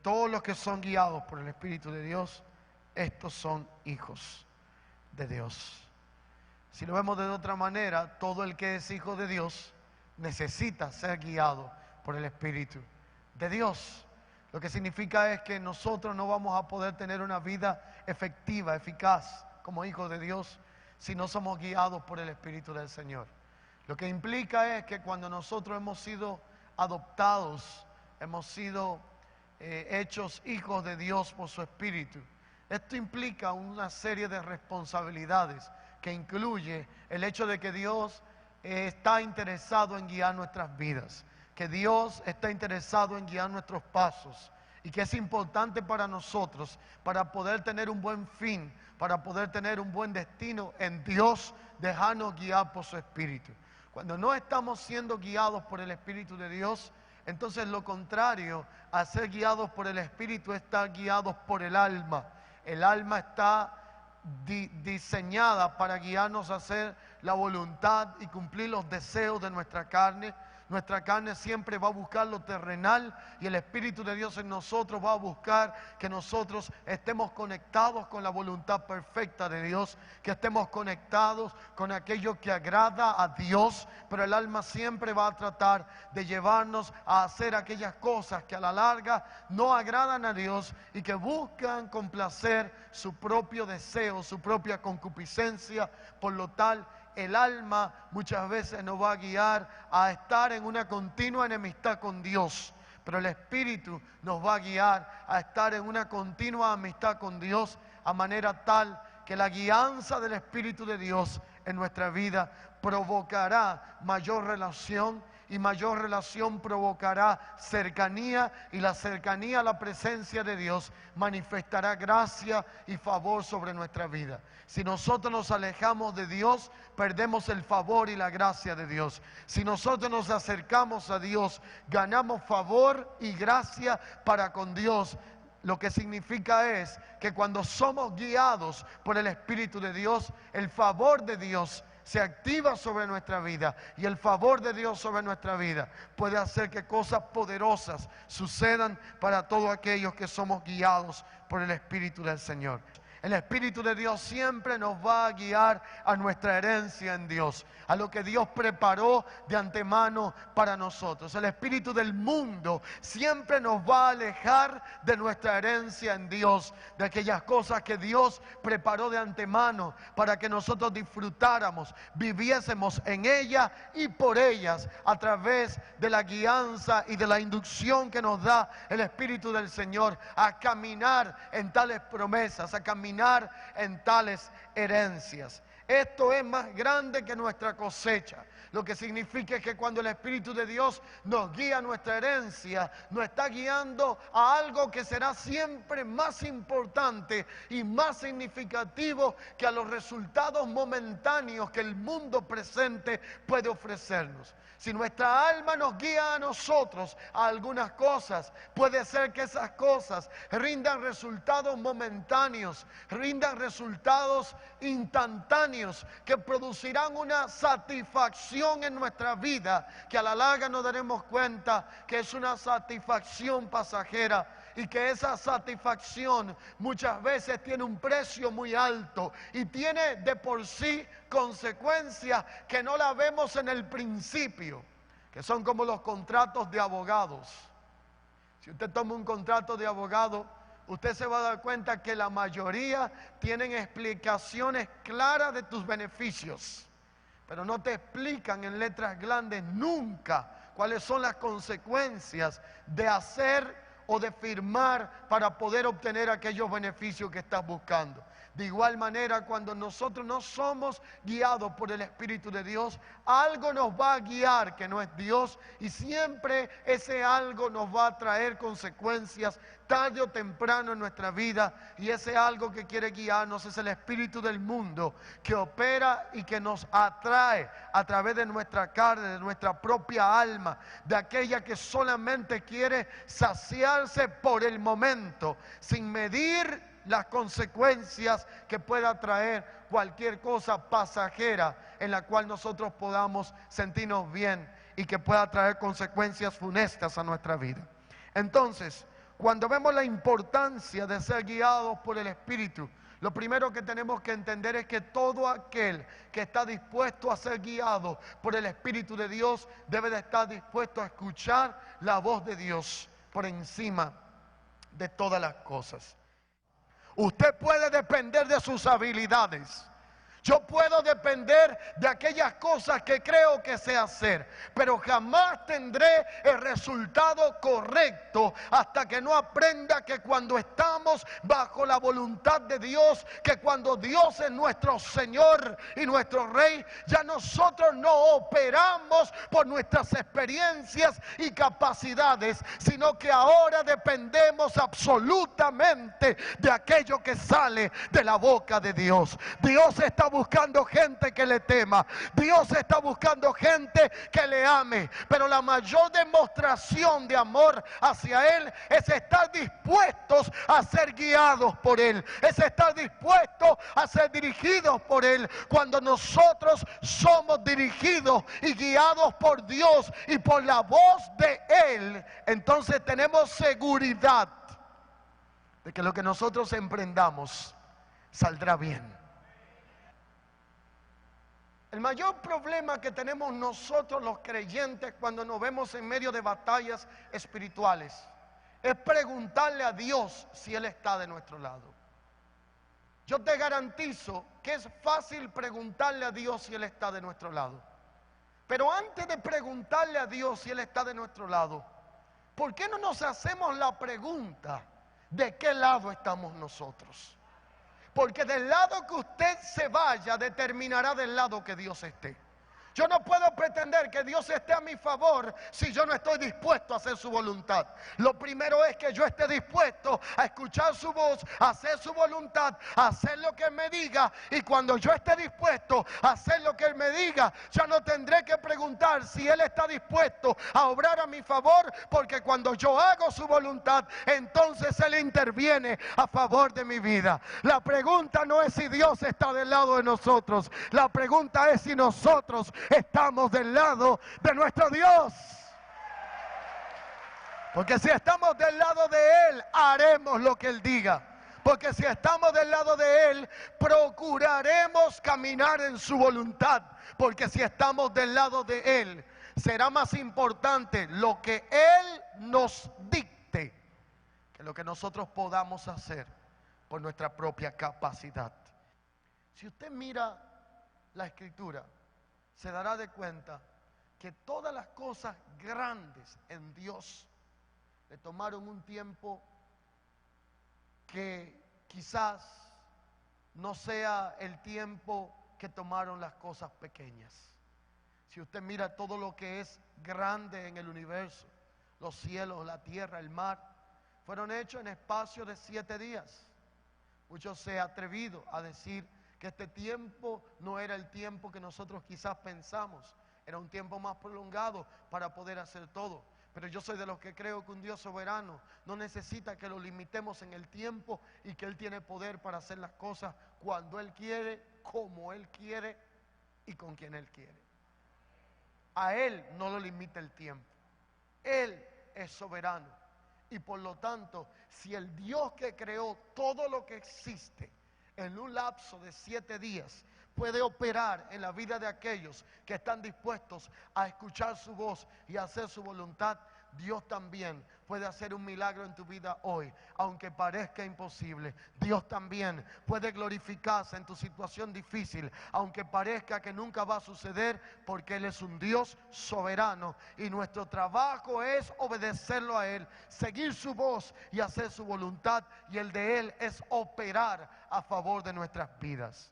todos los que son guiados por el Espíritu de Dios, estos son hijos de Dios. Si lo vemos de otra manera, todo el que es hijo de Dios necesita ser guiado por el Espíritu de Dios. Lo que significa es que nosotros no vamos a poder tener una vida efectiva, eficaz, como hijos de Dios, si no somos guiados por el Espíritu del Señor. Lo que implica es que cuando nosotros hemos sido adoptados, hemos sido hechos hijos de Dios por su Espíritu, esto implica una serie de responsabilidades que incluye el hecho de que Dios está interesado en guiar nuestras vidas, que Dios está interesado en guiar nuestros pasos y que es importante para nosotros, para poder tener un buen fin, para poder tener un buen destino en Dios, dejarnos guiar por su Espíritu. Cuando no estamos siendo guiados por el Espíritu de Dios, entonces lo contrario a ser guiados por el Espíritu es estar guiados por el alma. El alma está diseñada para guiarnos a hacer la voluntad y cumplir los deseos de nuestra carne. Nuestra carne siempre va a buscar lo terrenal y el Espíritu de Dios en nosotros va a buscar que nosotros estemos conectados con la voluntad perfecta de Dios, que estemos conectados con aquello que agrada a Dios, pero el alma siempre va a tratar de llevarnos a hacer aquellas cosas que a la larga no agradan a Dios y que buscan complacer su propio deseo, su propia concupiscencia. Por lo tal, el alma muchas veces nos va a guiar a estar en una continua enemistad con Dios, pero el Espíritu nos va a guiar a estar en una continua amistad con Dios, a manera tal que la guianza del Espíritu de Dios en nuestra vida provocará mayor relación, y mayor relación provocará cercanía, y la cercanía a la presencia de Dios manifestará gracia y favor sobre nuestra vida. Si nosotros nos alejamos de Dios, perdemos el favor y la gracia de Dios. Si nosotros nos acercamos a Dios, ganamos favor y gracia para con Dios. Lo que significa es que cuando somos guiados por el Espíritu de Dios, el favor de Dios se activa sobre nuestra vida, y el favor de Dios sobre nuestra vida puede hacer que cosas poderosas sucedan para todos aquellos que somos guiados por el Espíritu del Señor. El Espíritu de Dios siempre nos va a guiar a nuestra herencia en Dios, a lo que Dios preparó de antemano para nosotros. El espíritu del mundo siempre nos va a alejar de nuestra herencia en Dios, de aquellas cosas que Dios preparó de antemano para que nosotros disfrutáramos, viviésemos en ellas y por ellas, a través de la guianza y de la inducción que nos da el Espíritu del Señor a caminar en tales promesas, a caminar en tales herencias. Esto es más grande que nuestra cosecha. Lo que significa que cuando el Espíritu de Dios nos guía a nuestra herencia, nos está guiando a algo que será siempre más importante y más significativo que a los resultados momentáneos que el mundo presente puede ofrecernos. Si nuestra alma nos guía a nosotros a algunas cosas, puede ser que esas cosas rindan resultados momentáneos, rindan resultados instantáneos, que producirán una satisfacción en nuestra vida, que a la larga nos daremos cuenta que es una satisfacción pasajera, y que esa satisfacción muchas veces tiene un precio muy alto y tiene de por sí consecuencias que no la vemos en el principio, que son como los contratos de abogados. Si usted toma un contrato de abogado, usted se va a dar cuenta que la mayoría tienen explicaciones claras de tus beneficios, pero no te explican en letras grandes nunca cuáles son las consecuencias de hacer o de firmar para poder obtener aquellos beneficios que estás buscando. De igual manera, cuando nosotros no somos guiados por el Espíritu de Dios, algo nos va a guiar que no es Dios, y siempre ese algo nos va a traer consecuencias tarde o temprano en nuestra vida, y ese algo que quiere guiarnos es el espíritu del mundo que opera y que nos atrae a través de nuestra carne, de nuestra propia alma, de aquella que solamente quiere saciarse por el momento, sin medir las consecuencias que pueda traer cualquier cosa pasajera en la cual nosotros podamos sentirnos bien y que pueda traer consecuencias funestas a nuestra vida. Entonces, cuando vemos la importancia de ser guiados por el Espíritu, lo primero que tenemos que entender es que todo aquel que está dispuesto a ser guiado por el Espíritu de Dios debe de estar dispuesto a escuchar la voz de Dios por encima de todas las cosas. Usted puede depender de sus habilidades. Yo puedo depender de aquellas cosas que creo que sé hacer, pero jamás tendré el resultado correcto hasta que no aprenda que cuando estamos bajo la voluntad de Dios, que cuando Dios es nuestro Señor y nuestro Rey, ya nosotros no operamos por nuestras experiencias y capacidades, sino que ahora dependemos absolutamente de aquello que sale de la boca de Dios. Dios está buscando gente que le tema. Dios está buscando gente que le ame. Pero la mayor demostración de amor hacia Él es estar dispuestos a ser guiados por Él. Es estar dispuestos a ser dirigidos por Él. Cuando nosotros somos dirigidos y guiados por Dios y por la voz de Él, entonces tenemos seguridad de que lo que nosotros emprendamos saldrá bien. El mayor problema que tenemos nosotros los creyentes cuando nos vemos en medio de batallas espirituales es preguntarle a Dios si Él está de nuestro lado. Yo te garantizo que es fácil preguntarle a Dios si Él está de nuestro lado. Pero antes de preguntarle a Dios si Él está de nuestro lado, ¿por qué no nos hacemos la pregunta de qué lado estamos nosotros? Porque del lado que usted se vaya determinará del lado que Dios esté. Yo no puedo pretender que Dios esté a mi favor si yo no estoy dispuesto a hacer su voluntad. Lo primero es que yo esté dispuesto a escuchar su voz, a hacer su voluntad, a hacer lo que Él me diga. Y cuando yo esté dispuesto a hacer lo que Él me diga, ya no tendré que preguntar si Él está dispuesto a obrar a mi favor, porque cuando yo hago su voluntad, entonces Él interviene a favor de mi vida. La pregunta no es si Dios está del lado de nosotros. La pregunta es si nosotros estamos del lado de nuestro Dios. Porque si estamos del lado de Él, haremos lo que Él diga. Porque si estamos del lado de Él, procuraremos caminar en su voluntad. Porque si estamos del lado de Él, será más importante lo que Él nos dicte que lo que nosotros podamos hacer por nuestra propia capacidad. Si usted mira la Escritura, se dará de cuenta que todas las cosas grandes en Dios le tomaron un tiempo que quizás no sea el tiempo que tomaron las cosas pequeñas. Si usted mira todo lo que es grande en el universo, los cielos, la tierra, el mar, fueron hechos en espacio de 7 días. Muchos se han atrevido a decir que este tiempo no era el tiempo que nosotros quizás pensamos, era un tiempo más prolongado para poder hacer todo. Pero yo soy de los que creo que un Dios soberano no necesita que lo limitemos en el tiempo y que Él tiene poder para hacer las cosas cuando Él quiere, como Él quiere y con quien Él quiere. A Él no lo limita el tiempo. Él es soberano. Y por lo tanto, si el Dios que creó todo lo que existe en un lapso de 7 días puede operar en la vida de aquellos que están dispuestos a escuchar su voz y a hacer su voluntad, Dios también puede hacer un milagro en tu vida hoy, aunque parezca imposible. Dios también puede glorificarse en tu situación difícil, aunque parezca que nunca va a suceder, porque Él es un Dios soberano y nuestro trabajo es obedecerlo a Él, seguir su voz y hacer su voluntad, y el de Él es operar a favor de nuestras vidas.